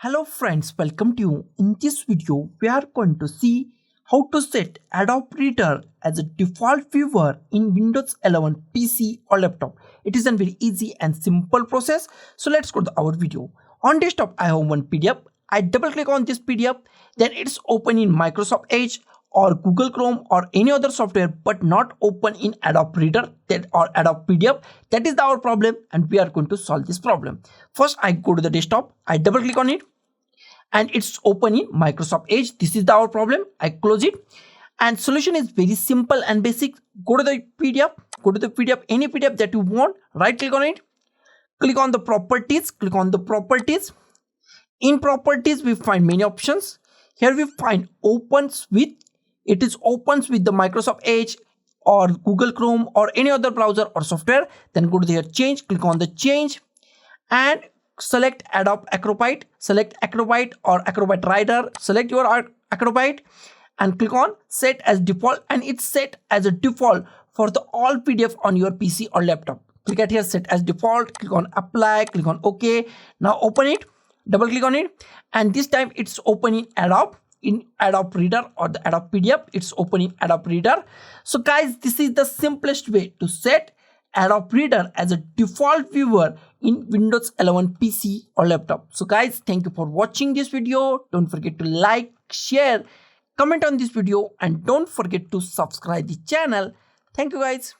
Hello friends, welcome to you. In this video, we are going to see how to set Adobe Reader as a default viewer in Windows 11 PC or laptop. It is a very easy and simple process. So let's go to our video. On desktop, I have one PDF. I double click on this PDF, then it's open in Microsoft Edge or Google Chrome or any other software, but not open in Adobe Reader or Adobe PDF. That is our problem, and we are going to solve this problem. First, I go to the desktop, I double click on it, and it's open in Microsoft Edge. This is our problem. I close it, and solution is very simple and basic. Go to the PDF, any PDF that you want, right click on it, click on the properties, click on the properties. In properties, we find many options. Here we find opens with, it is opens with the Microsoft Edge or Google Chrome or any other browser or software. Then go to the change, click on the change, and select Adobe Acrobat, select Acrobat or Acrobat Reader, select your Acrobat and click on set as default, and it's set as a default for the all PDF on your PC or laptop. Click at here, set as default, click on apply, click on OK. Now open it, double click on it, and this time it's open in Adobe Reader or the Adobe PDF. It's open in Adobe Reader. So guys, this is the simplest way to set Adobe Reader as a default viewer in Windows 11 PC or laptop. So guys, thank you for watching this video. Don't forget to like, share, comment on this video, and don't forget to subscribe the channel. Thank you guys.